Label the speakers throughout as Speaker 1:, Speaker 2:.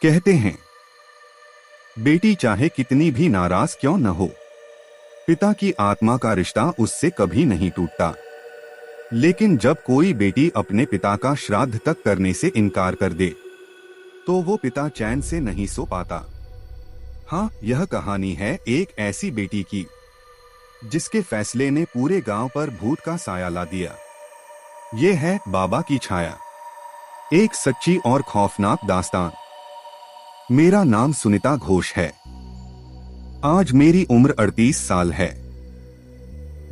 Speaker 1: कहते हैं बेटी चाहे कितनी भी नाराज क्यों न हो, पिता की आत्मा का रिश्ता उससे कभी नहीं टूटता। लेकिन जब कोई बेटी अपने पिता का श्राद्ध तक करने से इनकार कर दे तो वो पिता चैन से नहीं सो पाता। हाँ, यह कहानी है एक ऐसी बेटी की जिसके फैसले ने पूरे गांव पर भूत का साया ला दिया। ये है बाबा की छाया, एक सच्ची और खौफनाक दास्तान। मेरा नाम सुनीता घोष है। आज मेरी उम्र 38 साल है।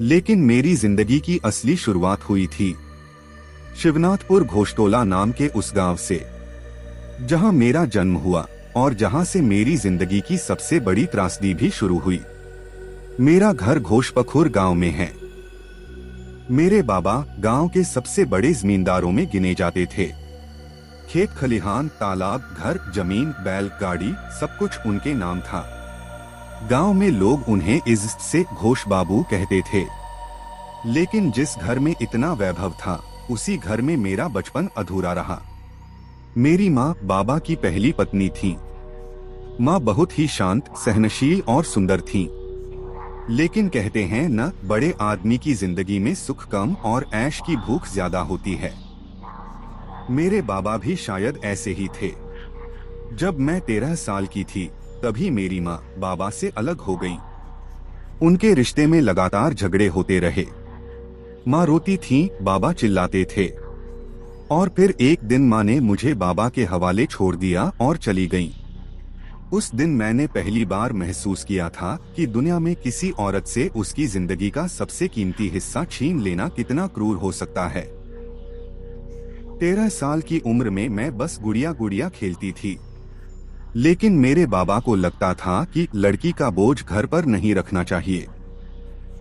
Speaker 1: लेकिन मेरी जिंदगी की असली शुरुआत हुई थी शिवनाथपुर घोषटोला नाम के उस गांव से, जहां मेरा जन्म हुआ और जहां से मेरी जिंदगी की सबसे बड़ी त्रासदी भी शुरू हुई। मेरा घर घोषपखुर गांव में है। मेरे बाबा गांव के सबसे बड़े जमींदारों में गिने जाते थे। खेत खलिहान, तालाब, घर, जमीन, बैल गाड़ी सब कुछ उनके नाम था। गांव में लोग उन्हें इज्जत से घोष बाबू कहते थे। लेकिन जिस घर में इतना वैभव था, उसी घर में मेरा बचपन अधूरा रहा। मेरी माँ बाबा की पहली पत्नी थी। माँ बहुत ही शांत, सहनशील और सुंदर थी। लेकिन कहते हैं न, बड़े आदमी की जिंदगी में सुख कम और ऐश की भूख ज्यादा होती है। मेरे बाबा भी शायद ऐसे ही थे। जब मैं 13 साल की थी तभी मेरी माँ बाबा से अलग हो गई। उनके रिश्ते में लगातार झगड़े होते रहे। माँ रोती थी, बाबा चिल्लाते थे। और फिर एक दिन माँ ने मुझे बाबा के हवाले छोड़ दिया और चली गई। उस दिन मैंने पहली बार महसूस किया था कि दुनिया में किसी औरत से उसकी जिंदगी का सबसे कीमती हिस्सा छीन लेना कितना क्रूर हो सकता है। 13 साल की उम्र में मैं बस गुड़िया गुड़िया खेलती थी। लेकिन मेरे बाबा को लगता था कि लड़की का बोझ घर पर नहीं रखना चाहिए।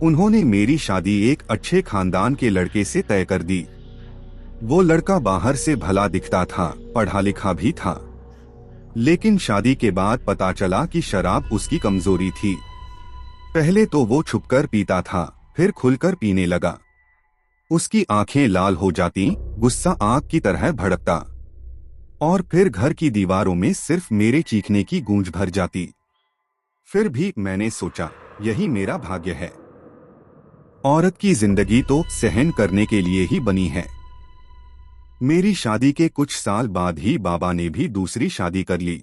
Speaker 1: उन्होंने मेरी शादी एक अच्छे खानदान के लड़के से तय कर दी। वो लड़का बाहर से भला दिखता था, पढ़ा लिखा भी था। लेकिन शादी के बाद पता चला कि शराब उसकी कमजोरी थी। पहले तो वो छुपकर पीता था, फिर खुलकर पीने लगा। उसकी आंखें लाल हो जाती, गुस्सा आग की तरह भड़कता, और फिर घर की दीवारों में सिर्फ मेरे चीखने की गूंज भर जाती। फिर भी मैंने सोचा, यही मेरा भाग्य है। औरत की जिंदगी तो सहन करने के लिए ही बनी है। मेरी शादी के कुछ साल बाद ही बाबा ने भी दूसरी शादी कर ली।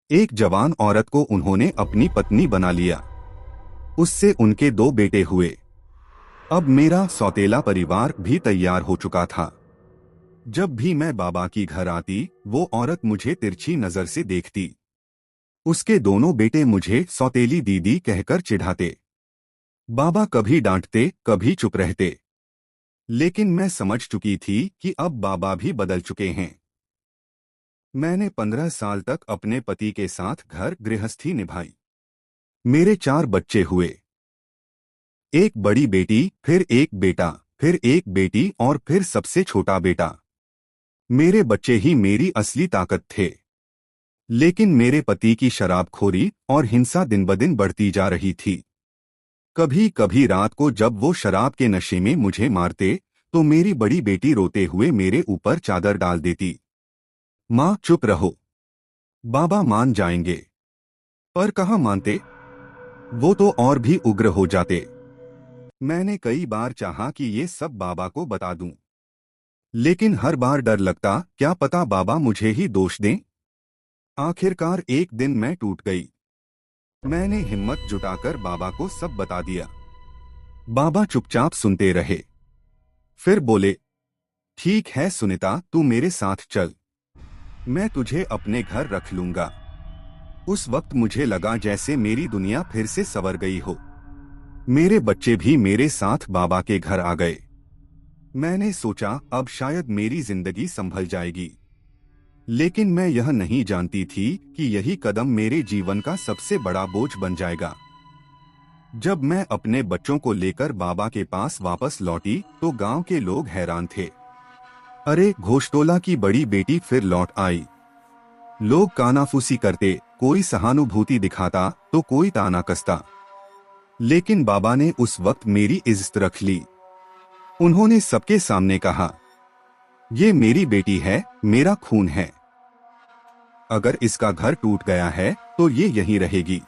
Speaker 1: एक जवान औरत को उन्होंने अपनी पत्नी बना लिया। उससे उनके 2 बेटे हुए। अब मेरा सौतेला परिवार भी तैयार हो चुका था। जब भी मैं बाबा की घर आती, वो औरत मुझे तिरछी नजर से देखती। उसके दोनों बेटे मुझे सौतेली दीदी कहकर चिढ़ाते। बाबा कभी डांटते, कभी चुप रहते। लेकिन मैं समझ चुकी थी कि अब बाबा भी बदल चुके हैं। मैंने 15 साल तक अपने पति के साथ घर गृहस्थी निभाई। मेरे 4 बच्चे हुए। एक बड़ी बेटी, फिर एक बेटा, फिर एक बेटी और फिर सबसे छोटा बेटा। मेरे बच्चे ही मेरी असली ताकत थे। लेकिन मेरे पति की शराबखोरी और हिंसा दिन ब दिन बढ़ती जा रही थी। कभी कभी रात को जब वो शराब के नशे में मुझे मारते तो मेरी बड़ी बेटी रोते हुए मेरे ऊपर चादर डाल देती। माँ चुप रहो, बाबा मान जाएंगे। पर कहाँ मानते, वो तो और भी उग्र हो जाते। मैंने कई बार चाहा कि ये सब बाबा को बता दूं, लेकिन हर बार डर लगता, क्या पता बाबा मुझे ही दोष दें। आखिरकार एक दिन मैं टूट गई। मैंने हिम्मत जुटाकर बाबा को सब बता दिया। बाबा चुपचाप सुनते रहे। फिर बोले, ठीक है सुनीता, तू मेरे साथ चल, मैं तुझे अपने घर रख लूंगा। उस वक्त मुझे लगा जैसे मेरी दुनिया फिर से संवर गई हो। मेरे बच्चे भी मेरे साथ बाबा के घर आ गए। मैंने सोचा अब शायद मेरी जिंदगी संभल जाएगी। लेकिन मैं यह नहीं जानती थी कि यही कदम मेरे जीवन का सबसे बड़ा बोझ बन जाएगा। जब मैं अपने बच्चों को लेकर बाबा के पास वापस लौटी तो गांव के लोग हैरान थे। अरे, घोषटोला की बड़ी बेटी फिर लौट आई। लोग कानाफूसी करते, कोई सहानुभूति दिखाता तो कोई ताना कसता। लेकिन बाबा ने उस वक्त मेरी इज्जत रख ली। उन्होंने सबके सामने कहा, ये मेरी बेटी है, मेरा खून है। अगर इसका घर टूट गया है तो ये यहीं रहेगी।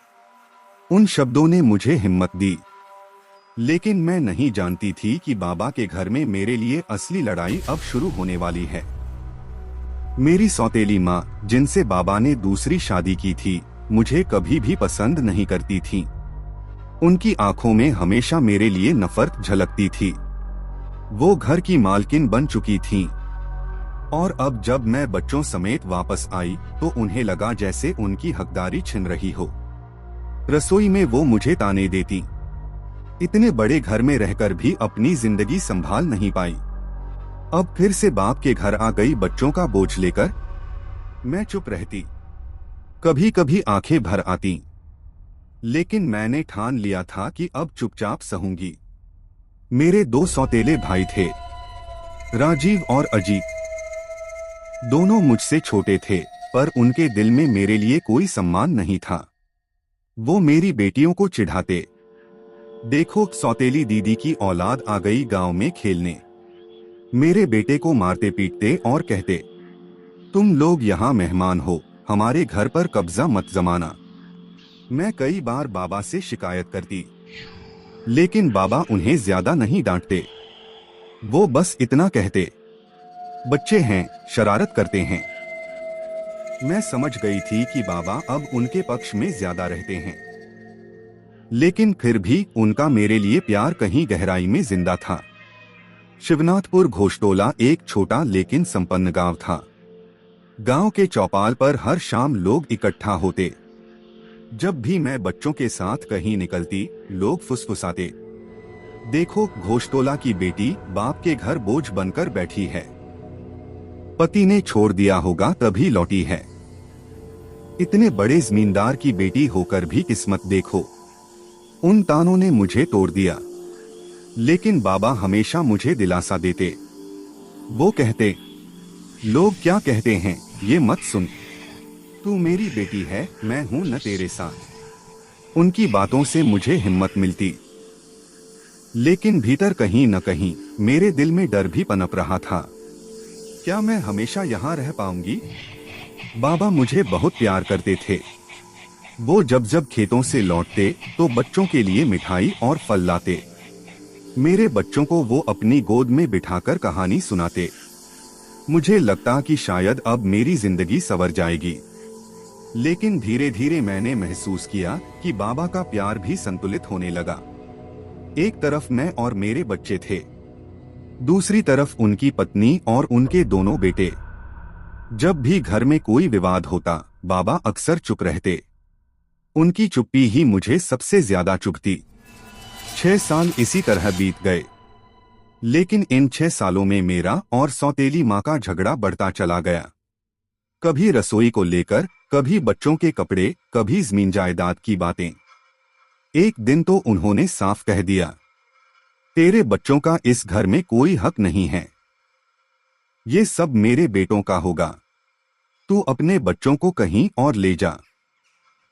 Speaker 1: उन शब्दों ने मुझे हिम्मत दी। लेकिन मैं नहीं जानती थी कि बाबा के घर में मेरे लिए असली लड़ाई अब शुरू होने वाली है। मेरी सौतेली माँ, जिनसे बाबा ने दूसरी शादी की थी, मुझे कभी भी पसंद नहीं करती थी। उनकी आंखों में हमेशा मेरे लिए नफरत झलकती थी। वो घर की मालकिन बन चुकी थीं। और अब जब मैं बच्चों समेत वापस आई तो उन्हें लगा जैसे उनकी हकदारी छिन रही हो। रसोई में वो मुझे ताने देती। इतने बड़े घर में रहकर भी अपनी जिंदगी संभाल नहीं पाई। अब फिर से बाप के घर आ गई बच्चों का बोझ लेकर। मैं चुप रहती, कभी कभी आंखें भर आती, लेकिन मैंने ठान लिया था कि अब चुपचाप सहूंगी। मेरे 2 सौतेले भाई थे, राजीव और अजीत। दोनों मुझसे छोटे थे, पर उनके दिल में मेरे लिए कोई सम्मान नहीं था। वो मेरी बेटियों को चिढ़ाते, देखो सौतेली दीदी की औलाद आ गई गांव में खेलने। मेरे बेटे को मारते पीटते और कहते, तुम लोग यहाँ मेहमान हो, हमारे घर पर कब्जा मत जमाना। मैं कई बार बाबा से शिकायत करती, लेकिन बाबा उन्हें ज्यादा नहीं डांटते। वो बस इतना कहते, बच्चे हैं, शरारत करते हैं। मैं समझ गई थी कि बाबा अब उनके पक्ष में ज्यादा रहते हैं, लेकिन फिर भी उनका मेरे लिए प्यार कहीं गहराई में जिंदा था। शिवनाथपुर घोषटोला एक छोटा लेकिन संपन्न गांव था। गांव के चौपाल पर हर शाम लोग इकट्ठा होते। जब भी मैं बच्चों के साथ कहीं निकलती, लोग फुसफुसाते, देखो घोषटोला की बेटी बाप के घर बोझ बनकर बैठी है, पति ने छोड़ दिया होगा तभी लौटी है। इतने बड़े जमींदार की बेटी होकर भी किस्मत देखो। उन तानों ने मुझे तोड़ दिया, लेकिन बाबा हमेशा मुझे दिलासा देते। वो कहते, लोग क्या कहते हैं ये मत सुन, तू मेरी बेटी है, मैं हूं न तेरे साथ। उनकी बातों से मुझे हिम्मत मिलती, लेकिन भीतर कहीं न कहीं मेरे दिल में डर भी पनप रहा था। क्या मैं हमेशा यहाँ रह पाऊंगी? बाबा मुझे बहुत प्यार करते थे। वो जब जब खेतों से लौटते तो बच्चों के लिए मिठाई और फल लाते। मेरे बच्चों को वो अपनी गोद में बिठाकर कहानी सुनाते। मुझे लगता कि शायद अब मेरी जिंदगी संवर जाएगी। लेकिन धीरे धीरे मैंने महसूस किया कि बाबा का प्यार भी संतुलित होने लगा। एक तरफ मैं और मेरे बच्चे थे, दूसरी तरफ उनकी पत्नी और उनके दोनों बेटे। जब भी घर में कोई विवाद होता, बाबा अक्सर चुप रहते। उनकी चुप्पी ही मुझे सबसे ज्यादा चुभती। 6 साल इसी तरह बीत गए, लेकिन इन 6 सालों में मेरा और सौतेली माँ का झगड़ा बढ़ता चला गया। कभी रसोई को लेकर, कभी बच्चों के कपड़े, कभी जमीन जायदाद की बातें। एक दिन तो उन्होंने साफ कह दिया, तेरे बच्चों का इस घर में कोई हक नहीं है, ये सब मेरे बेटों का होगा, तू अपने बच्चों को कहीं और ले जा।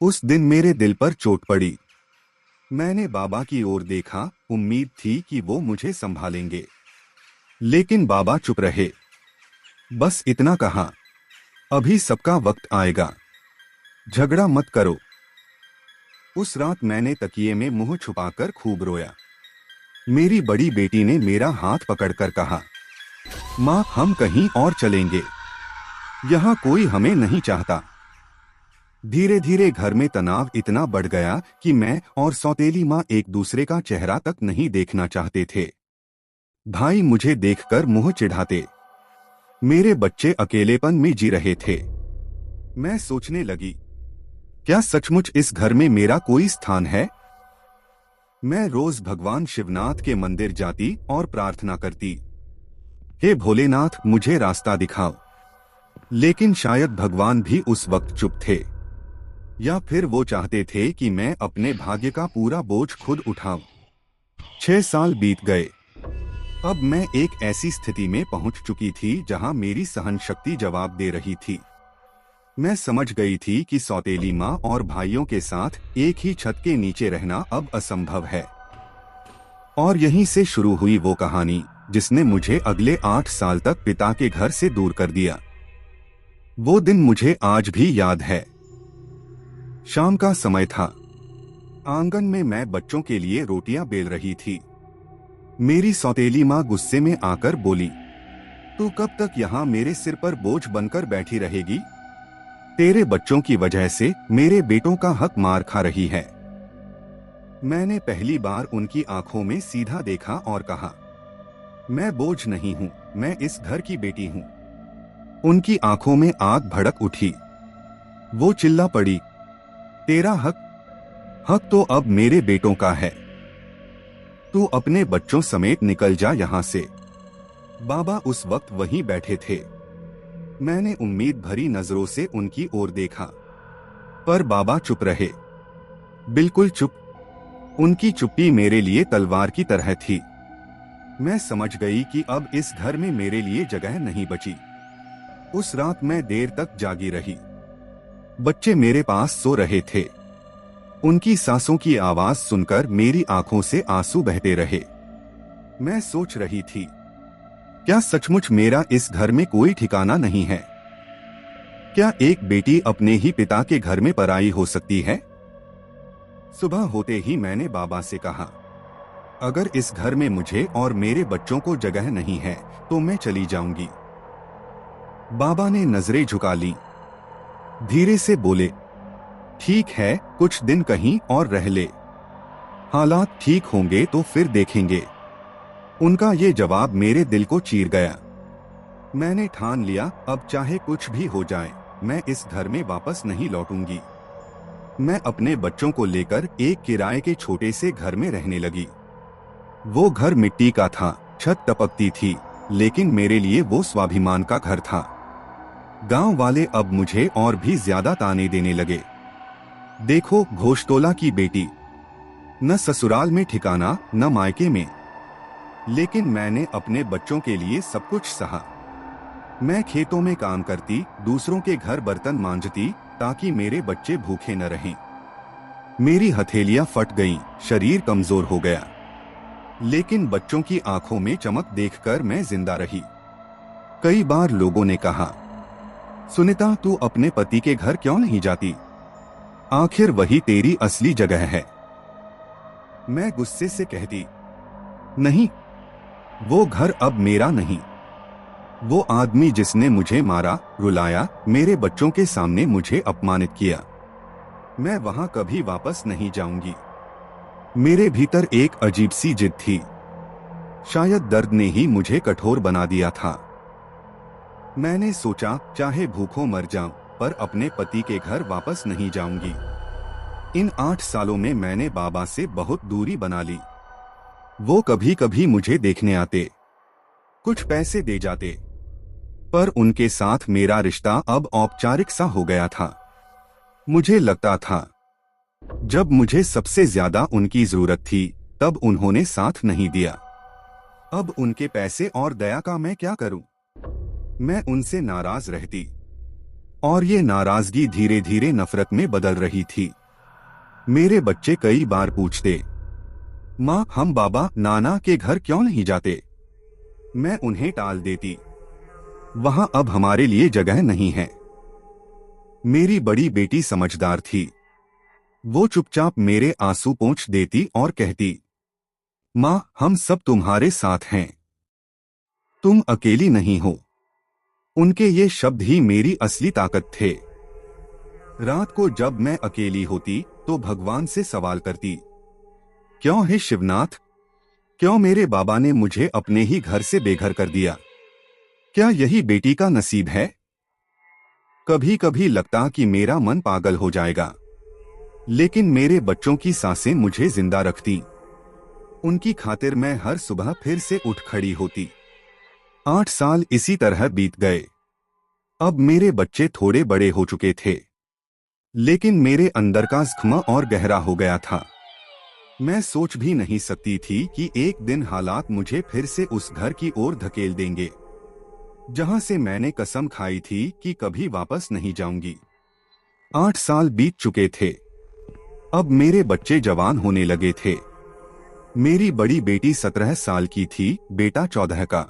Speaker 1: उस दिन मेरे दिल पर चोट पड़ी। मैंने बाबा की ओर देखा, उम्मीद थी कि वो मुझे संभालेंगे, लेकिन बाबा चुप रहे। बस इतना कहा, अभी सबका वक्त आएगा, झगड़ा मत करो। उस रात मैंने तकिए में मुंह छुपाकर खूब रोया। मेरी बड़ी बेटी ने मेरा हाथ पकड़कर कहा, माँ हम कहीं और चलेंगे, यहाँ कोई हमें नहीं चाहता। धीरे धीरे घर में तनाव इतना बढ़ गया कि मैं और सौतेली माँ एक दूसरे का चेहरा तक नहीं देखना चाहते थे। भाई मुझे देखकर मुंह चिढ़ाते, मेरे बच्चे अकेलेपन में जी रहे थे। मैं सोचने लगी, क्या सचमुच इस घर में मेरा कोई स्थान है? मैं रोज भगवान शिवनाथ के मंदिर जाती और प्रार्थना करती, हे भोलेनाथ मुझे रास्ता दिखाओ। लेकिन शायद भगवान भी उस वक्त चुप थे, या फिर वो चाहते थे कि मैं अपने भाग्य का पूरा बोझ खुद उठाऊं। 6 साल बीत गए। अब मैं एक ऐसी स्थिति में पहुंच चुकी थी जहां मेरी सहन शक्ति जवाब दे रही थी। मैं समझ गई थी कि सौतेली माँ और भाइयों के साथ एक ही छत के नीचे रहना अब असंभव है। और यहीं से शुरू हुई वो कहानी जिसने मुझे अगले 8 साल तक पिता के घर से दूर कर दिया। वो दिन मुझे आज भी याद है। शाम का समय था। आंगन में मैं बच्चों के लिए रोटियां बेल रही थी। मेरी सौतेली माँ गुस्से में आकर बोली, तू कब तक यहाँ मेरे सिर पर बोझ बनकर बैठी रहेगी? तेरे बच्चों की वजह से मेरे बेटों का हक मार खा रही है। मैंने पहली बार उनकी आंखों में सीधा देखा और कहा, मैं बोझ नहीं हूँ, मैं इस घर की बेटी हूँ। उनकी आंखों में आग भड़क उठी। वो चिल्ला पड़ी, तेरा हक तो अब मेरे बेटों का है। तू अपने बच्चों समेत निकल जा यहाँ से। बाबा उस वक्त वहीं बैठे थे। मैंने उम्मीद भरी नजरों से उनकी ओर देखा, पर बाबा चुप रहे, बिल्कुल चुप। उनकी चुप्पी मेरे लिए तलवार की तरह थी। मैं समझ गई कि अब इस घर में मेरे लिए जगह नहीं बची। उस रात मैं देर तक जागी रही। बच्चे मेरे पास सो रहे थे। उनकी सांसों की आवाज सुनकर मेरी आंखों से आंसू बहते रहे। मैं सोच रही थी, क्या सचमुच मेरा इस घर में कोई ठिकाना नहीं है? क्या एक बेटी अपने ही पिता के घर में पराई हो सकती है? सुबह होते ही मैंने बाबा से कहा, अगर इस घर में मुझे और मेरे बच्चों को जगह नहीं है तो मैं चली जाऊंगी। बाबा ने नजरें झुका ली, धीरे से बोले, ठीक है, कुछ दिन कहीं और रह ले। हालात ठीक होंगे तो फिर देखेंगे। उनका ये जवाब मेरे दिल को चीर गया। मैंने ठान लिया, अब चाहे कुछ भी हो जाए, मैं इस घर में वापस नहीं लौटूंगी। मैं अपने बच्चों को लेकर एक किराए के छोटे से घर में रहने लगी। वो घर मिट्टी का था, छत टपकती थी, लेकिन मेरे लिए वो स्वाभिमान का घर था। गांव वाले अब मुझे और भी ज्यादा ताने देने लगे। देखो घोषतोला की बेटी, न ससुराल में ठिकाना न मायके में। लेकिन मैंने अपने बच्चों के लिए सब कुछ सहा। मैं खेतों में काम करती, दूसरों के घर बर्तन मांजती, ताकि मेरे बच्चे भूखे न रहें। मेरी हथेलियां फट गईं, शरीर कमजोर हो गया, लेकिन बच्चों की आंखों में चमक देखकर मैं जिंदा रही। कई बार लोगों ने कहा, सुनीता तू अपने पति के घर क्यों नहीं जाती? आखिर वही तेरी असली जगह है। मैं गुस्से से कहती, नहीं, वो घर अब मेरा नहीं। वो आदमी जिसने मुझे मारा, रुलाया, मेरे बच्चों के सामने मुझे अपमानित किया, मैं वहां कभी वापस नहीं जाऊंगी। मेरे भीतर एक अजीब सी जिद थी। शायद दर्द ने ही मुझे कठोर बना दिया था। मैंने सोचा, चाहे भूखों मर जाऊं, पर अपने पति के घर वापस नहीं जाऊंगी। इन 8 सालों में मैंने बाबा से बहुत दूरी बना ली। वो कभी कभी मुझे देखने आते, कुछ पैसे दे जाते, पर उनके साथ मेरा रिश्ता अब औपचारिक सा हो गया था। मुझे लगता था, जब मुझे सबसे ज्यादा उनकी जरूरत थी, तब उन्होंने साथ नहीं दिया। अब उनके पैसे और दया का मैं क्या करूं? मैं उनसे नाराज रहती, और ये नाराजगी धीरे धीरे नफरत में बदल रही थी। मेरे बच्चे कई बार पूछते, माँ हम बाबा नाना के घर क्यों नहीं जाते? मैं उन्हें टाल देती, वहां अब हमारे लिए जगह नहीं है। मेरी बड़ी बेटी समझदार थी। वो चुपचाप मेरे आंसू पोंछ देती और कहती, माँ हम सब तुम्हारे साथ हैं, तुम अकेली नहीं हो। उनके ये शब्द ही मेरी असली ताकत थे। रात को जब मैं अकेली होती तो भगवान से सवाल करती, क्यों हे शिवनाथ, क्यों मेरे बाबा ने मुझे अपने ही घर से बेघर कर दिया? क्या यही बेटी का नसीब है? कभी कभी लगता कि मेरा मन पागल हो जाएगा, लेकिन मेरे बच्चों की सांसें मुझे जिंदा रखती। उनकी खातिर मैं हर सुबह फिर से उठ खड़ी होती। 8 साल इसी तरह बीत गए। अब मेरे बच्चे थोड़े बड़े हो चुके थे, लेकिन मेरे अंदर का जख्म और गहरा हो गया था। मैं सोच भी नहीं सकती थी कि एक दिन हालात मुझे फिर से उस घर की ओर धकेल देंगे, जहां से मैंने कसम खाई थी कि कभी वापस नहीं जाऊंगी। 8 साल बीत चुके थे। अब मेरे बच्चे जवान होने लगे थे। मेरी बड़ी बेटी 17 साल की थी, बेटा 14 का।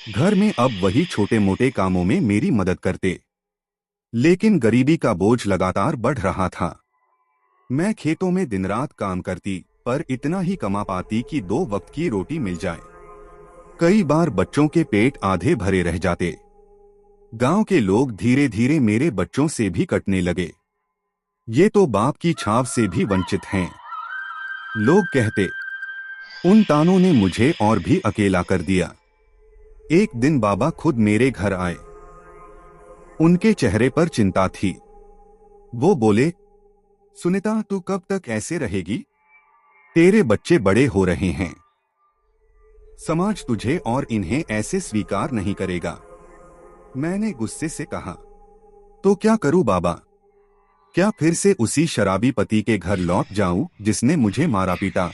Speaker 1: घर में अब वही छोटे मोटे कामों में मेरी मदद करते। लेकिन गरीबी का बोझ लगातार बढ़ रहा था। मैं खेतों में दिन रात काम करती, पर इतना ही कमा पाती कि 2 वक्त की रोटी मिल जाए। कई बार बच्चों के पेट आधे भरे रह जाते। गांव के लोग धीरे धीरे मेरे बच्चों से भी कटने लगे। ये तो बाप की छाव से भी वंचित हैं, लोग कहते। उन तानों ने मुझे और भी अकेला कर दिया। एक दिन बाबा खुद मेरे घर आए। उनके चेहरे पर चिंता थी। वो बोले, सुनीता, तू कब तक ऐसे रहेगी? तेरे बच्चे बड़े हो रहे हैं। समाज तुझे और इन्हें ऐसे स्वीकार नहीं करेगा। मैंने गुस्से से कहा, तो क्या करूं बाबा? क्या फिर से उसी शराबी पति के घर लौट जाऊं जिसने मुझे मारा पीटा,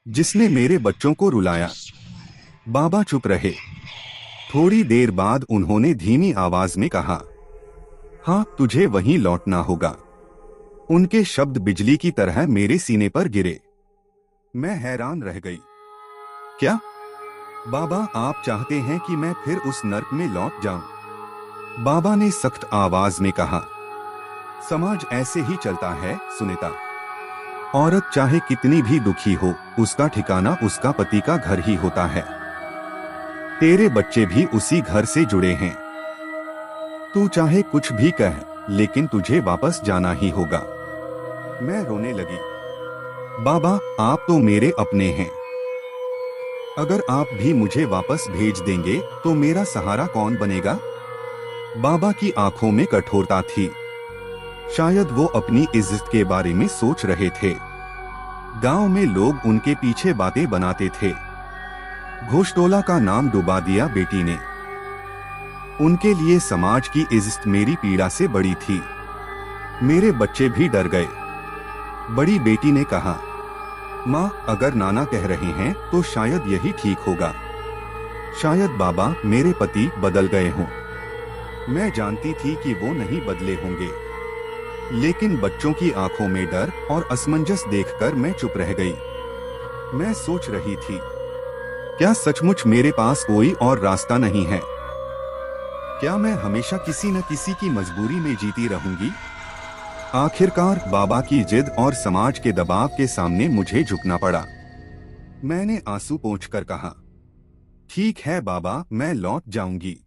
Speaker 1: जिसने मेरे बच्चों को रुलाया? बाबा चुप रहे। थोड़ी देर बाद उन्होंने धीमी आवाज में कहा, हाँ, तुझे वहीं लौटना होगा। उनके शब्द बिजली की तरह मेरे सीने पर गिरे। मैं हैरान रह गई। क्या बाबा, आप चाहते हैं कि मैं फिर उस नर्क में लौट जाऊं? बाबा ने सख्त आवाज में कहा, समाज ऐसे ही चलता है सुनीता। औरत चाहे कितनी भी दुखी हो, उसका ठिकाना उसका पति का घर ही होता है। तेरे बच्चे भी उसी घर से जुड़े हैं। तू चाहे कुछ भी कह, लेकिन तुझे वापस जाना ही होगा। मैं रोने लगी। बाबा, आप तो मेरे अपने हैं। अगर आप भी मुझे वापस भेज देंगे तो मेरा सहारा कौन बनेगा? बाबा की आंखों में कठोरता थी। शायद वो अपनी इज्जत के बारे में सोच रहे थे। गांव में लोग उनके पीछे बातें बनाते थे। घोषटोला का नाम डुबा दिया बेटी ने। उनके लिए समाज की इज्जत मेरी पीड़ा से बड़ी थी। मेरे बच्चे भी डर गए। बड़ी बेटी ने कहा, माँ, अगर नाना कह रहे हैं तो शायद यही ठीक होगा। शायद बाबा मेरे पति बदल गए हों। मैं जानती थी कि वो नहीं बदले होंगे, लेकिन बच्चों की आंखों में डर और असमंजस देखकर मैं चुप रह गई। मैं सोच रही थी, क्या सचमुच मेरे पास कोई और रास्ता नहीं है? क्या मैं हमेशा किसी न किसी की मजबूरी में जीती रहूंगी? आखिरकार बाबा की जिद और समाज के दबाव के सामने मुझे झुकना पड़ा। मैंने आंसू पोंछकर कहा, ठीक है बाबा, मैं लौट जाऊंगी।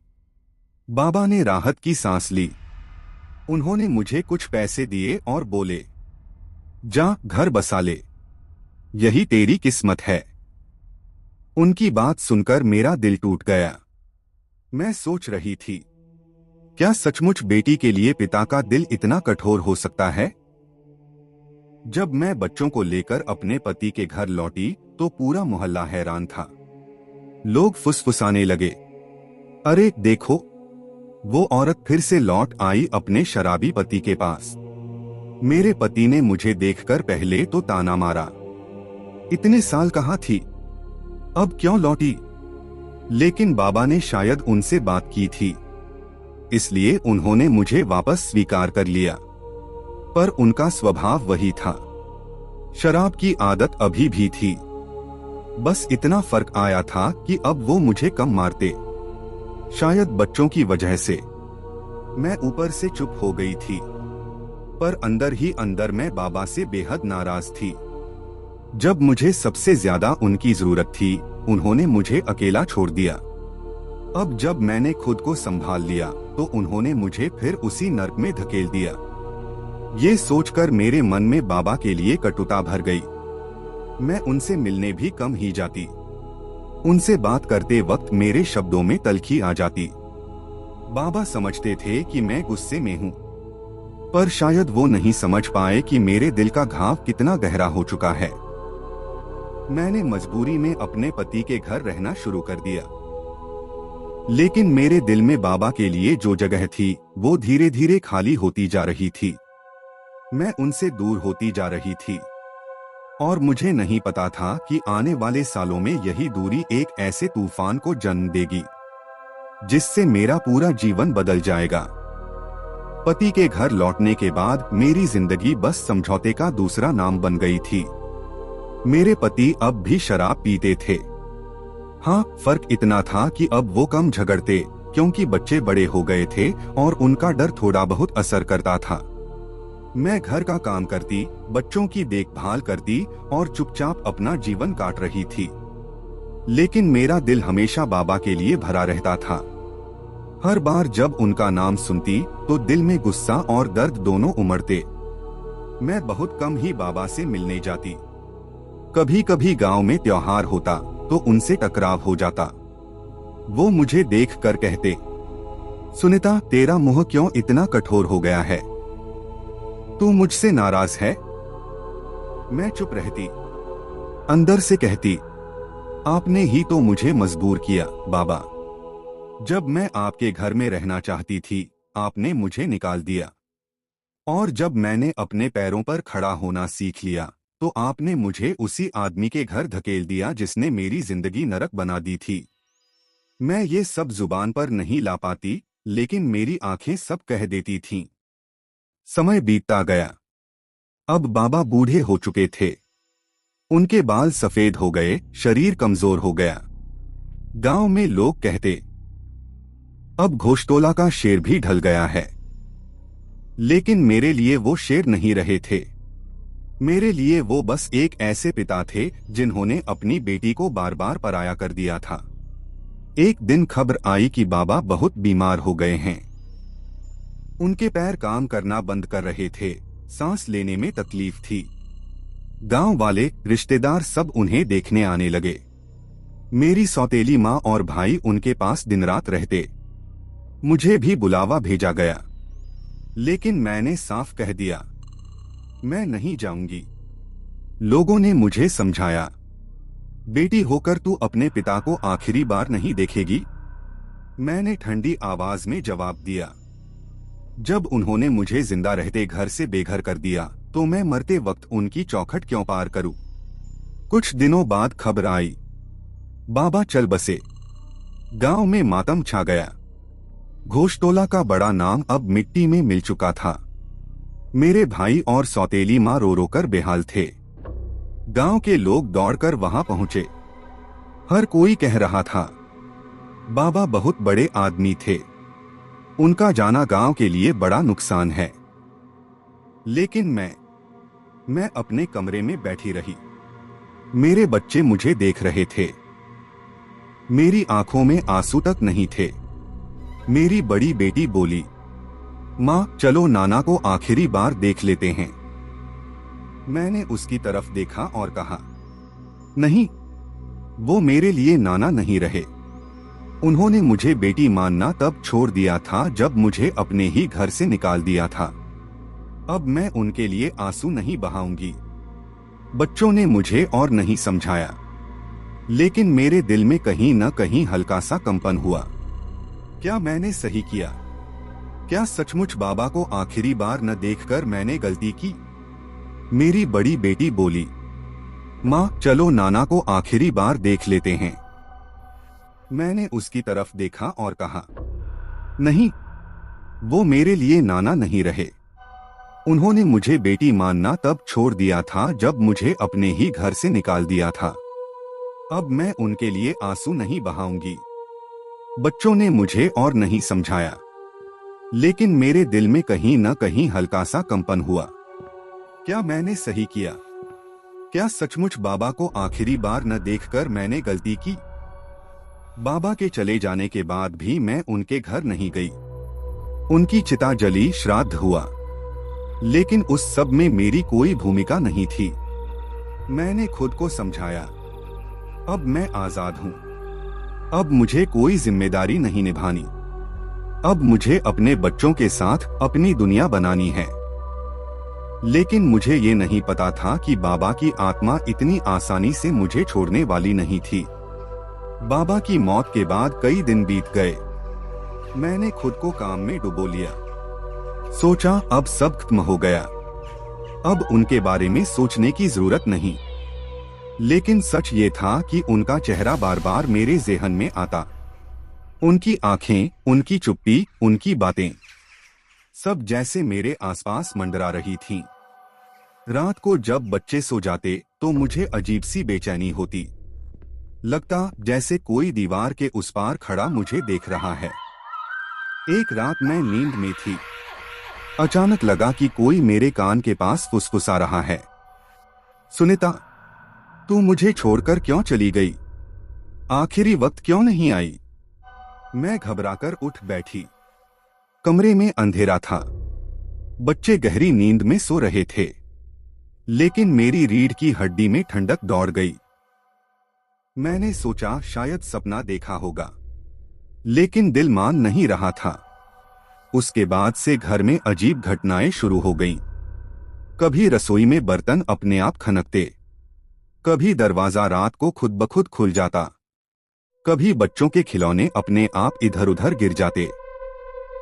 Speaker 1: बाबा ने राहत की सांस ली। उन्होंने मुझे कुछ पैसे दिए और बोले, जा घर बसा ले, यही तेरी किस्मत है। उनकी बात सुनकर मेरा दिल टूट गया। मैं सोच रही थी, क्या सचमुच बेटी के लिए पिता का दिल इतना कठोर हो सकता है? जब मैं बच्चों को लेकर अपने पति के घर लौटी तो पूरा मोहल्ला हैरान था। लोग फुसफुसाने लगे, अरे देखो, वो औरत फिर से लौट आई अपने शराबी पति के पास। मेरे पति ने मुझे देखकर पहले तो ताना मारा, इतने साल कहाँ थी, अब क्यों लौटी? लेकिन बाबा ने शायद उनसे बात की थी, इसलिए उन्होंने मुझे वापस स्वीकार कर लिया। पर उनका स्वभाव वही था। शराब की आदत अभी भी थी। बस इतना फर्क आया था कि अब वो मुझे कम मारते। शायद बच्चों की वजह से। मैं ऊपर से चुप हो गई थी, पर अंदर ही अंदर मैं बाबा से बेहद नाराज थी। जब मुझे सबसे ज्यादा उनकी जरूरत थी, उन्होंने मुझे अकेला छोड़ दिया। अब जब मैंने खुद को संभाल लिया तो उन्होंने मुझे फिर उसी नर्क में धकेल दिया। ये सोचकर मेरे मन में बाबा के लिए कटुता भर गई। मैं उनसे मिलने भी कम ही जाती। उनसे बात करते वक्त मेरे शब्दों में तल्खी आ जाती। बाबा समझते थे कि मैं गुस्से में हूँ, पर शायद वो नहीं समझ पाए कि मेरे दिल का घाव कितना गहरा हो चुका है। मैंने मजबूरी में अपने पति के घर रहना शुरू कर दिया, लेकिन मेरे दिल में बाबा के लिए जो जगह थी वो धीरे धीरे खाली होती जा रही थी। मैं उनसे दूर होती जा रही थी और मुझे नहीं पता था कि आने वाले सालों में यही दूरी एक ऐसे तूफान को जन्म देगी जिससे मेरा पूरा जीवन बदल जाएगा। पति के घर लौटने के बाद मेरी जिंदगी बस समझौते का दूसरा नाम बन गई थी। मेरे पति अब भी शराब पीते थे। हाँ, फर्क इतना था कि अब वो कम झगड़ते, क्योंकि बच्चे बड़े हो गए थे और उनका डर थोड़ा बहुत असर करता था। मैं घर का काम करती, बच्चों की देखभाल करती और चुपचाप अपना जीवन काट रही थी। लेकिन मेरा दिल हमेशा बाबा के लिए भरा रहता था। हर बार जब उनका नाम सुनती तो दिल में गुस्सा और दर्द दोनों उमड़ते। मैं बहुत कम ही बाबा से मिलने जाती। कभी कभी गांव में त्योहार होता तो उनसे टकराव हो जाता। वो मुझे देखकर कहते, सुनीता, तेरा मुंह क्यों इतना कठोर हो गया है? तू मुझसे नाराज है? मैं चुप रहती। अंदर से कहती, आपने ही तो मुझे मजबूर किया बाबा। जब मैं आपके घर में रहना चाहती थी, आपने मुझे निकाल दिया। और जब मैंने अपने पैरों पर खड़ा होना सीख लिया, तो आपने मुझे उसी आदमी के घर धकेल दिया जिसने मेरी जिंदगी नरक बना दी थी। मैं ये सब जुबान पर नहीं ला पाती, लेकिन मेरी आंखें सब कह देती थीं। समय बीतता गया। अब बाबा बूढ़े हो चुके थे। उनके बाल सफेद हो गए, शरीर कमजोर हो गया। गांव में लोग कहते, अब घोषतोला का शेर भी ढल गया है। लेकिन मेरे लिए वो शेर नहीं रहे थे। मेरे लिए वो बस एक ऐसे पिता थे जिन्होंने अपनी बेटी को बार बार पराया कर दिया था। एक दिन खबर आई कि बाबा बहुत बीमार हो गए हैं। उनके पैर काम करना बंद कर रहे थे, सांस लेने में तकलीफ थी। गांव वाले, रिश्तेदार सब उन्हें देखने आने लगे। मेरी सौतेली माँ और भाई उनके पास दिन रात रहते। मुझे भी बुलावा भेजा गया, लेकिन मैंने साफ कह दिया, मैं नहीं जाऊंगी। लोगों ने मुझे समझाया, बेटी होकर तू अपने पिता को आखिरी बार नहीं देखेगी? मैंने ठंडी आवाज में जवाब दिया, जब उन्होंने मुझे जिंदा रहते घर से बेघर कर दिया, तो मैं मरते वक्त उनकी चौखट क्यों पार करूं? कुछ दिनों बाद खबर आई, बाबा चल बसे। गांव में मातम छा गया। घोषतोला का बड़ा नाम अब मिट्टी में मिल चुका था। मेरे भाई और सौतेली माँ रो रो कर बेहाल थे। गांव के लोग दौड़कर वहां पहुंचे। हर कोई कह रहा था, बाबा बहुत बड़े आदमी थे, उनका जाना गांव के लिए बड़ा नुकसान है। लेकिन मैं अपने कमरे में बैठी रही। मेरे बच्चे मुझे देख रहे थे। मेरी आंखों में आंसू तक नहीं थे। मेरी बड़ी बेटी बोली, माँ चलो नाना को आखिरी बार देख लेते हैं। मैंने उसकी तरफ देखा और कहा, नहीं, वो मेरे लिए नाना नहीं रहे। उन्होंने मुझे बेटी मानना तब छोड़ दिया था जब मुझे अपने ही घर से निकाल दिया था। अब मैं उनके लिए आंसू नहीं बहाऊंगी। बच्चों ने मुझे और नहीं समझाया, लेकिन मेरे दिल में कहीं न कहीं हल्का सा कंपन हुआ। क्या मैंने सही किया? क्या सचमुच बाबा को आखिरी बार न देखकर मैंने गलती की? मेरी बड़ी बेटी बोली, माँ चलो नाना को आखिरी बार देख लेते हैं। मैंने उसकी तरफ देखा और कहा, नहीं, वो मेरे लिए नाना नहीं रहे। उन्होंने मुझे बेटी मानना तब छोड़ दिया था जब मुझे अपने ही घर से निकाल दिया था। अब मैं उनके लिए आंसू नहीं बहाऊंगी। बच्चों ने मुझे और नहीं समझाया, लेकिन मेरे दिल में कहीं न कहीं हल्का सा कंपन हुआ। क्या मैंने सही किया? क्या सचमुच बाबा को आखिरी बार न देखकर मैंने गलती की? बाबा के चले जाने के बाद भी मैं उनके घर नहीं गई। उनकी चिता जली, श्राद्ध हुआ, लेकिन उस सब में मेरी कोई भूमिका नहीं थी। मैंने खुद को समझाया, अब मैं आजाद हूँ। अब मुझे कोई जिम्मेदारी नहीं निभानी। अब मुझे अपने बच्चों के साथ अपनी दुनिया बनानी है। लेकिन मुझे ये नहीं पता था कि बाबा की आत्मा इतनी आसानी से मुझे छोड़ने वाली नहीं थी। बाबा की मौत के बाद कई दिन बीत गए। मैंने खुद को काम में डुबो लिया। सोचा अब सब खत्म हो गया, अब उनके बारे में सोचने की जरूरत नहीं। लेकिन सच ये था कि उनका चेहरा बार बार मेरे ज़हन में आता। उनकी आंखें, उनकी चुप्पी, उनकी बातें, सब जैसे मेरे आसपास मंडरा रही थीं। रात को जब बच्चे सो जाते तो मुझे अजीब सी बेचैनी होती। लगता जैसे कोई दीवार के उस पार खड़ा मुझे देख रहा है। एक रात मैं नींद में थी। अचानक लगा कि कोई मेरे कान के पास फुसफुसा रहा है, सुनीता, तू मुझे छोड़कर क्यों चली गई? आखिरी वक्त क्यों नहीं आई? मैं घबराकर उठ बैठी। कमरे में अंधेरा था। बच्चे गहरी नींद में सो रहे थे, लेकिन मेरी रीढ़ की हड्डी में ठंडक दौड़ गई। मैंने सोचा शायद सपना देखा होगा, लेकिन दिल मान नहीं रहा था। उसके बाद से घर में अजीब घटनाएं शुरू हो गईं। कभी रसोई में बर्तन अपने आप खनकते, कभी दरवाजा रात को खुद ब खुद खुल जाता, कभी बच्चों के खिलौने अपने आप इधर उधर गिर जाते।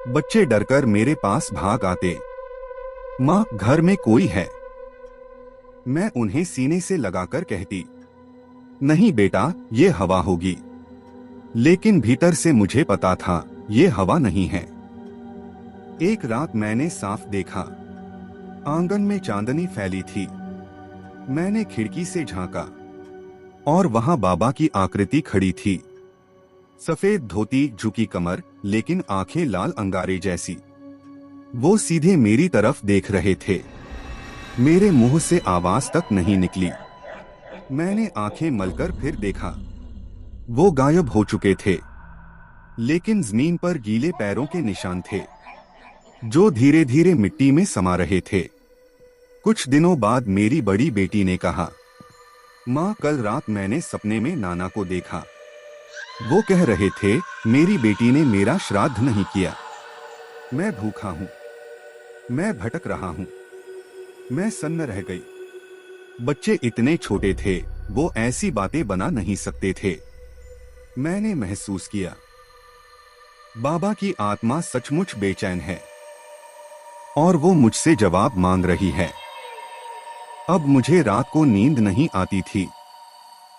Speaker 1: बच्चे डरकर मेरे पास भाग आते, माँ घर में कोई है। मैं उन्हें सीने से लगाकर कहती, नहीं बेटा, ये हवा होगी। लेकिन भीतर से मुझे पता था ये हवा नहीं है। एक रात मैंने साफ देखा, आंगन में चांदनी फैली थी। मैंने खिड़की से झांका और वहां बाबा की आकृति खड़ी थी। सफेद धोती, झुकी कमर, लेकिन आंखें लाल अंगारे जैसी। वो सीधे मेरी तरफ देख रहे थे। मेरे मुंह से आवाज तक नहीं निकली। मैंने आंखें मलकर फिर देखा। वो गायब हो चुके थे, लेकिन जमीन पर गीले पैरों के निशान थे, जो धीरे धीरे मिट्टी में समा रहे थे। कुछ दिनों बाद मेरी बड़ी बेटी ने कहा, माँ कल रात मैंने सपने में नाना को देखा। वो कह रहे थे मेरी बेटी ने मेरा श्राद्ध नहीं किया। मैं भूखा हूँ, मैं भटक रहा हूँ। मैं सन्न रह गई। बच्चे इतने छोटे थे, वो ऐसी बातें बना नहीं सकते थे। मैंने महसूस किया बाबा की आत्मा सचमुच बेचैन है और वो मुझसे जवाब मांग रही है। अब मुझे रात को नींद नहीं आती थी।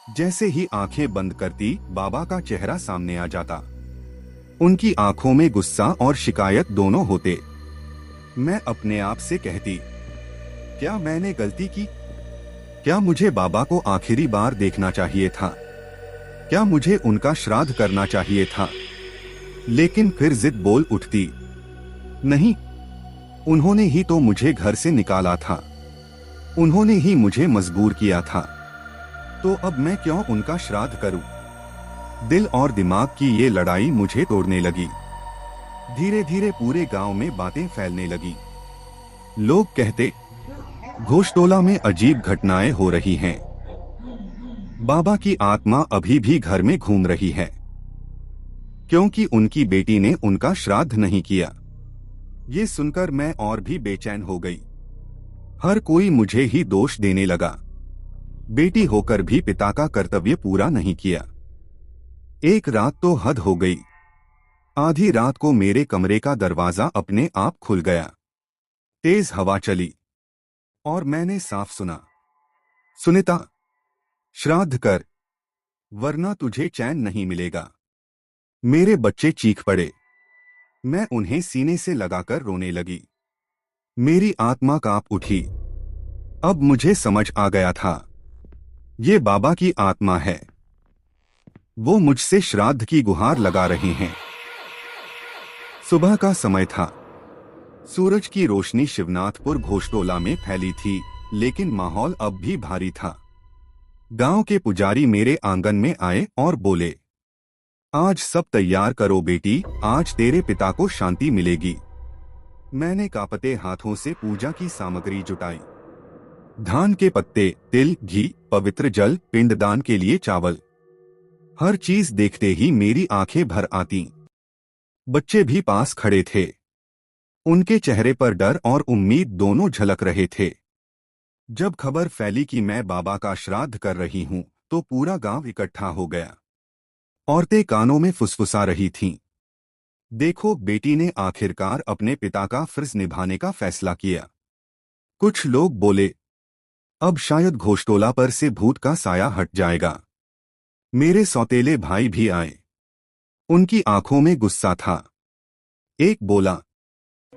Speaker 1: जैसे ही आंखें बंद करती, बाबा का चेहरा सामने आ जाता। उनकी आंखों में गुस्सा और शिकायत दोनों होते। मैं अपने आप से कहती, क्या मैंने गलती की? क्या मुझे बाबा को आखिरी बार देखना चाहिए था? क्या मुझे उनका श्राद्ध करना चाहिए था? लेकिन फिर जिद बोल उठती, नहीं, उन्होंने ही तो मुझे घर से निकाला था, उन्होंने ही मुझे मजबूर किया था, तो अब मैं क्यों उनका श्राद्ध करूं? दिल और दिमाग की ये लड़ाई मुझे तोड़ने लगी। धीरे धीरे पूरे गांव में बातें फैलने लगी। लोग कहते, घोषटोला में अजीब घटनाएं हो रही हैं। बाबा की आत्मा अभी भी घर में घूम रही है, क्योंकि उनकी बेटी ने उनका श्राद्ध नहीं किया। ये सुनकर मैं और भी बेचैन हो गई। हर कोई मुझे ही दोष देने लगा। बेटी होकर भी पिता का कर्तव्य पूरा नहीं किया। एक रात तो हद हो गई। आधी रात को मेरे कमरे का दरवाजा अपने आप खुल गया। तेज हवा चली और मैंने साफ सुना, सुनीता, श्राद्ध कर, वरना तुझे चैन नहीं मिलेगा। मेरे बच्चे चीख पड़े। मैं उन्हें सीने से लगाकर रोने लगी। मेरी आत्मा कांप उठी। अब मुझे समझ आ गया था, ये बाबा की आत्मा है। वो मुझसे श्राद्ध की गुहार लगा रहे हैं। सुबह का समय था। सूरज की रोशनी शिवनाथपुर घोषटोला में फैली थी, लेकिन माहौल अब भी भारी था। गांव के पुजारी मेरे आंगन में आए और बोले, आज सब तैयार करो बेटी, आज तेरे पिता को शांति मिलेगी। मैंने कांपते हाथों से पूजा की सामग्री जुटाई। धान के पत्ते, तिल, घी, पवित्र जल, पिंडदान के लिए चावल। हर चीज देखते ही मेरी आंखें भर आती। बच्चे भी पास खड़े थे। उनके चेहरे पर डर और उम्मीद दोनों झलक रहे थे। जब खबर फैली कि मैं बाबा का श्राद्ध कर रही हूं, तो पूरा गांव इकट्ठा हो गया। औरतें कानों में फुसफुसा रही थीं, देखो, बेटी ने आखिरकार अपने पिता का फर्ज निभाने का फैसला किया। कुछ लोग बोले, अब शायद घोषटोला पर से भूत का साया हट जाएगा। मेरे सौतेले भाई भी आए। उनकी आंखों में गुस्सा था। एक बोला,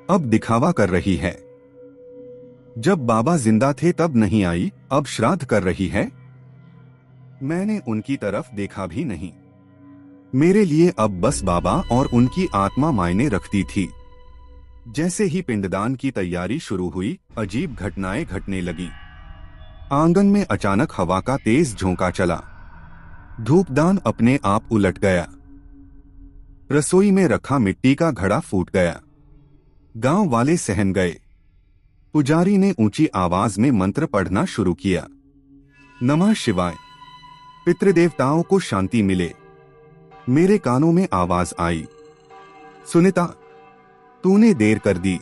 Speaker 1: अब दिखावा कर रही है। जब बाबा जिंदा थे तब नहीं आई, अब श्राद्ध कर रही है। मैंने उनकी तरफ देखा भी नहीं। मेरे लिए अब बस बाबा और उनकी आत्मा मायने रखती थी। जैसे ही पिंडदान की तैयारी शुरू हुई, अजीब घटनाएं घटने लगी। आंगन में अचानक हवा का तेज झोंका चला। धूपदान अपने आप उलट गया। रसोई में रखा मिट्टी का घड़ा फूट गया। गांव वाले सहम गए। पुजारी ने ऊंची आवाज में मंत्र पढ़ना शुरू किया। नमः शिवाय, पितृदेवताओं को शांति मिले। मेरे कानों में आवाज आई, सुनीता, तूने देर कर दी।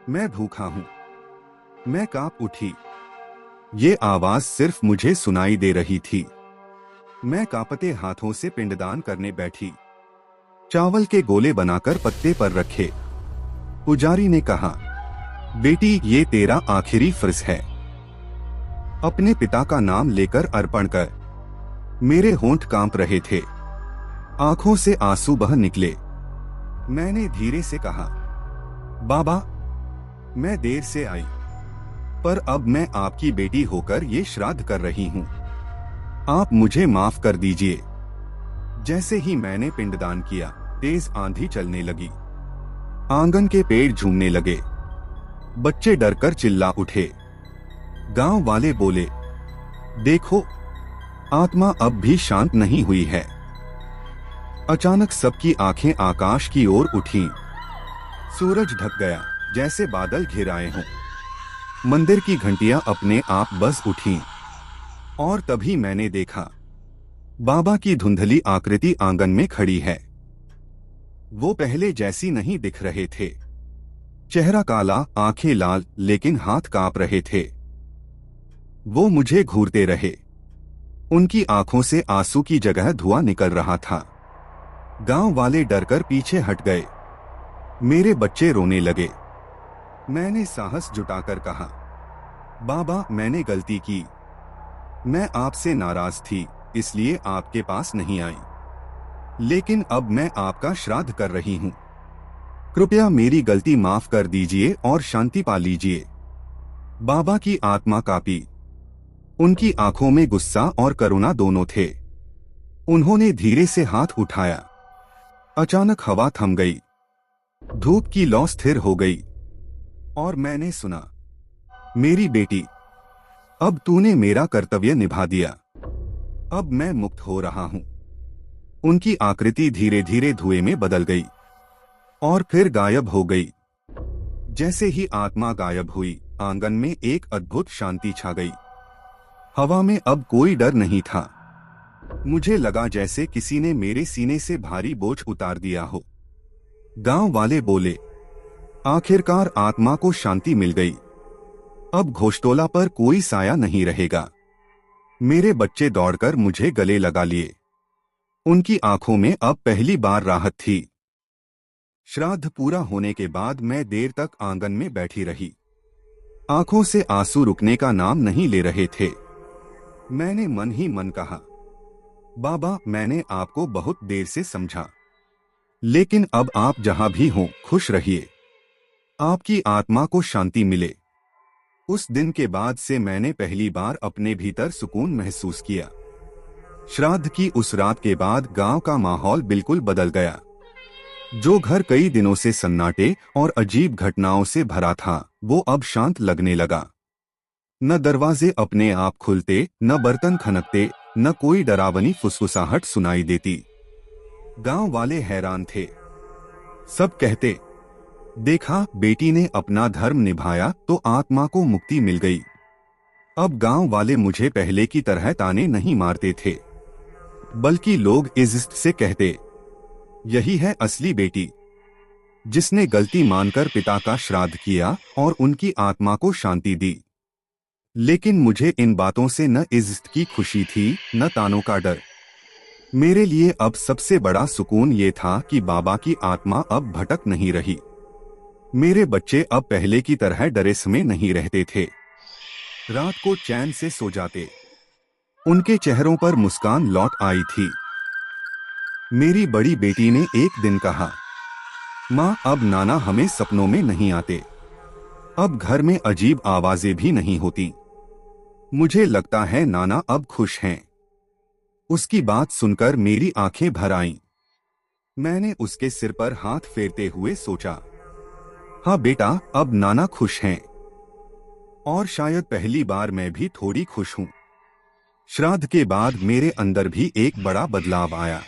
Speaker 1: मैं भूखा हूं। मैं कांप उठी। ये आवाज सिर्फ मुझे सुनाई दे रही थी। मैं कांपते हाथों से पिंडदान करने बैठी। चावल के गोले बनाकर पत्ते पर रखे। पुजारी ने कहा, बेटी, ये तेरा आखिरी फर्ज है। अपने पिता का नाम लेकर अर्पण कर। मेरे होंठ कांप रहे थे। आंखों से आंसू बह निकले। मैंने धीरे से कहा, बाबा, मैं देर से आई, पर अब मैं आपकी बेटी होकर ये श्राद्ध कर रही हूं। आप मुझे माफ कर दीजिए। जैसे ही मैंने पिंडदान किया, तेज आंधी चलने लगी। आंगन के पेड़ झूमने लगे। बच्चे डरकर चिल्ला उठे। गांव वाले बोले, देखो, आत्मा अब भी शांत नहीं हुई है। अचानक सबकी आंखें आकाश की ओर उठीं। सूरज ढक गया, जैसे बादल घिर आए हों। मंदिर की घंटियां अपने आप बज उठीं। और तभी मैंने देखा, बाबा की धुंधली आकृति आंगन में खड़ी है। वो पहले जैसी नहीं दिख रहे थे। चेहरा काला, आंखें लाल, लेकिन हाथ कांप रहे थे। वो मुझे घूरते रहे। उनकी आंखों से आंसू की जगह धुआं निकल रहा था। गांव वाले डरकर पीछे हट गए। मेरे बच्चे रोने लगे। मैंने साहस जुटाकर कहा, बाबा, मैंने गलती की। मैं आपसे नाराज थी, इसलिए आपके पास नहीं आई। लेकिन अब मैं आपका श्राद्ध कर रही हूं। कृपया मेरी गलती माफ कर दीजिए और शांति पा लीजिए। बाबा की आत्मा कांपी। उनकी आंखों में गुस्सा और करुणा दोनों थे। उन्होंने धीरे से हाथ उठाया। अचानक हवा थम गई। धूप की लौ स्थिर हो गई। और मैंने सुना, मेरी बेटी, अब तूने मेरा कर्तव्य निभा दिया। अब मैं मुक्त हो रहा हूं। उनकी आकृति धीरे धीरे धुएं में बदल गई और फिर गायब हो गई। जैसे ही आत्मा गायब हुई, आंगन में एक अद्भुत शांति छा गई। हवा में अब कोई डर नहीं था। मुझे लगा जैसे किसी ने मेरे सीने से भारी बोझ उतार दिया हो। गांव वाले बोले, आखिरकार आत्मा को शांति मिल गई। अब घोषटोला पर कोई साया नहीं रहेगा। मेरे बच्चे दौड़कर मुझे गले लगा लिए। उनकी आंखों में अब पहली बार राहत थी। श्राद्ध पूरा होने के बाद मैं देर तक आंगन में बैठी रही। आंखों से आंसू रुकने का नाम नहीं ले रहे थे। मैंने मन ही मन कहा, बाबा, मैंने आपको बहुत देर से समझा, लेकिन अब आप जहां भी हों, खुश रहिए। आपकी आत्मा को शांति मिले। उस दिन के बाद से मैंने पहली बार अपने भीतर सुकून महसूस किया। श्राद्ध की उस रात के बाद गांव का माहौल बिल्कुल बदल गया। जो घर कई दिनों से सन्नाटे और अजीब घटनाओं से भरा था, वो अब शांत लगने लगा। न दरवाजे अपने आप खुलते, न बर्तन खनकते, न कोई डरावनी फुसफुसाहट सुनाई देती। गांव वाले हैरान थे। सब कहते, देखा, बेटी ने अपना धर्म निभाया तो आत्मा को मुक्ति मिल गई। अब गांव वाले मुझे पहले की तरह ताने नहीं मारते थे, बल्कि लोग इज्जत से कहते, यही है असली बेटी, जिसने गलती मानकर पिता का श्राद्ध किया और उनकी आत्मा को शांति दी। लेकिन मुझे इन बातों से न इज्जत की खुशी थी, न तानों का डर। मेरे लिए अब सबसे बड़ा सुकून ये था कि बाबा की आत्मा अब भटक नहीं रही। मेरे बच्चे अब पहले की तरह डरे समय नहीं रहते थे। रात को चैन से सो जाते। उनके चेहरों पर मुस्कान लौट आई थी। मेरी बड़ी बेटी ने एक दिन कहा, माँ, अब नाना हमें सपनों में नहीं आते। अब घर में अजीब आवाजें भी नहीं होती। मुझे लगता है नाना अब खुश हैं। उसकी बात सुनकर मेरी आंखें भर आईं। मैंने उसके सिर पर हाथ फेरते हुए सोचा, हाँ बेटा, अब नाना खुश हैं। और शायद पहली बार मैं भी थोड़ी खुश हूँ। श्राद्ध के बाद मेरे अंदर भी एक बड़ा बदलाव आया।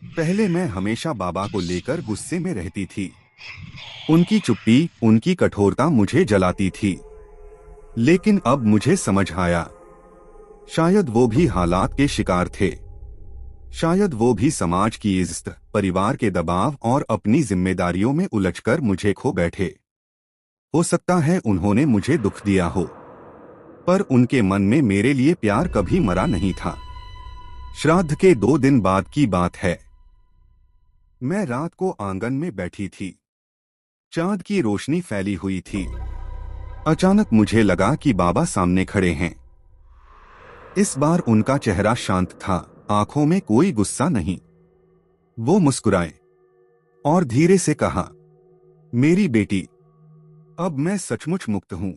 Speaker 1: पहले मैं हमेशा बाबा को लेकर गुस्से में रहती थी। उनकी चुप्पी, उनकी कठोरता मुझे जलाती थी। लेकिन अब मुझे समझ आया, शायद वो भी हालात के शिकार थे। शायद वो भी समाज की इज्जत, परिवार के दबाव और अपनी जिम्मेदारियों में उलझकर मुझे खो बैठे। हो सकता है उन्होंने मुझे दुख दिया हो, पर उनके मन में मेरे लिए प्यार कभी मरा नहीं था। श्राद्ध के 2 दिन बाद की बात है। मैं रात को आंगन में बैठी थी। चांद की रोशनी फैली हुई थी। अचानक मुझे लगा कि बाबा सामने खड़े हैं। इस बार उनका चेहरा शांत था, आंखों में कोई गुस्सा नहीं। वो मुस्कुराए और धीरे से कहा, मेरी बेटी, अब मैं सचमुच मुक्त हूं।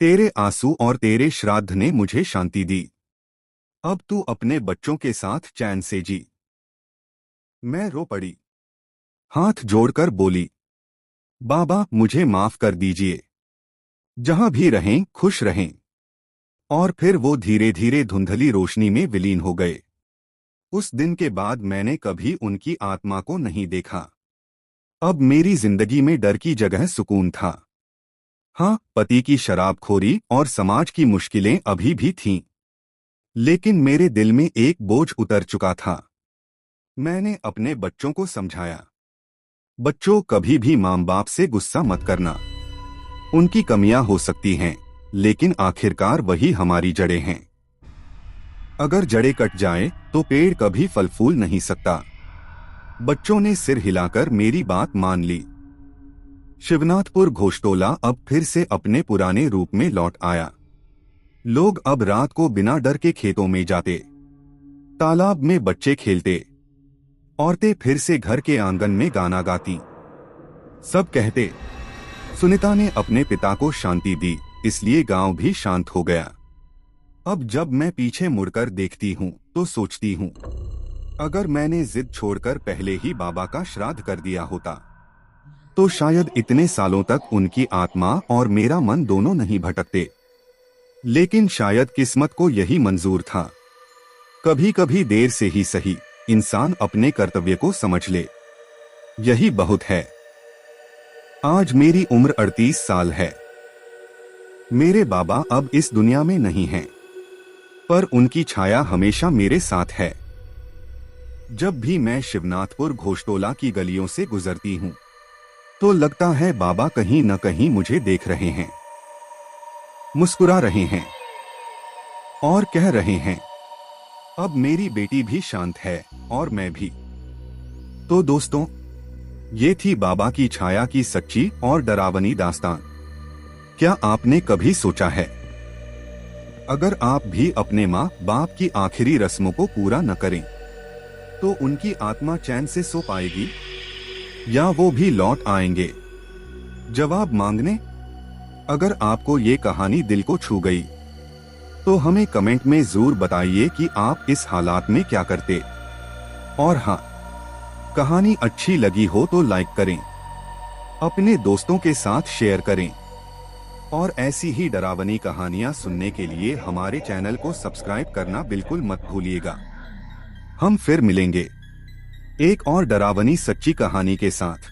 Speaker 1: तेरे आंसू और तेरे श्राद्ध ने मुझे शांति दी। अब तू अपने बच्चों के साथ चैन से जी। मैं रो पड़ी, हाथ जोड़कर बोली, बाबा मुझे माफ कर दीजिए। जहां भी रहें खुश रहें। और फिर वो धीरे धीरे धुंधली रोशनी में विलीन हो गए। उस दिन के बाद मैंने कभी उनकी आत्मा को नहीं देखा। अब मेरी जिंदगी में डर की जगह सुकून था। हाँ, पति की शराबखोरी और समाज की मुश्किलें अभी भी थीं, लेकिन मेरे दिल में एक बोझ उतर चुका था। मैंने अपने बच्चों को समझाया, बच्चों, कभी भी माँ बाप से गुस्सा मत करना। उनकी कमियां हो सकती हैं, लेकिन आखिरकार वही हमारी जड़ें हैं। अगर जड़ें कट जाए तो पेड़ कभी फल फूल नहीं सकता। बच्चों ने सिर हिलाकर मेरी बात मान ली। शिवनाथपुर घोषटोला अब फिर से अपने पुराने रूप में लौट आया। लोग अब रात को बिना डर के खेतों में जाते, तालाब में बच्चे खेलते, औरतें फिर से घर के आंगन में गाना गाती। सब कहते, सुनीता ने अपने पिता को शांति दी, इसलिए गांव भी शांत हो गया। अब जब मैं पीछे मुड़कर देखती हूँ तो सोचती हूँ, अगर मैंने जिद छोड़कर पहले ही बाबा का श्राद्ध कर दिया होता तो शायद इतने सालों तक उनकी आत्मा और मेरा मन दोनों नहीं भटकते। लेकिन शायद किस्मत को यही मंजूर था। कभी कभी देर से ही सही, इंसान अपने कर्तव्य को समझ ले, यही बहुत है। आज मेरी उम्र 38 साल है। मेरे बाबा अब इस दुनिया में नहीं हैं, पर उनकी छाया हमेशा मेरे साथ है। जब भी मैं शिवनाथपुर घोषटोला की गलियों से गुजरती हूँ तो लगता है बाबा कहीं न कहीं मुझे देख रहे हैं, मुस्कुरा रहे हैं और कह रहे हैं, अब मेरी बेटी भी शांत है और मैं भी। तो दोस्तों, ये थी बाबा की छाया की सच्ची और डरावनी दास्तान। क्या आपने कभी सोचा है, अगर आप भी अपने माँ बाप की आखिरी रस्मों को पूरा न करें तो उनकी आत्मा चैन से सो पाएगी या वो भी लौट आएंगे जवाब मांगने? अगर आपको ये कहानी दिल को छू गई तो हमें कमेंट में जरूर बताइए कि आप इस हालात में क्या करते। और हाँ, कहानी अच्छी लगी हो तो लाइक करें, अपने दोस्तों के साथ शेयर करें और ऐसी ही डरावनी कहानियां सुनने के लिए हमारे चैनल को सब्सक्राइब करना बिल्कुल मत भूलिएगा। हम फिर मिलेंगे एक और डरावनी सच्ची कहानी के साथ।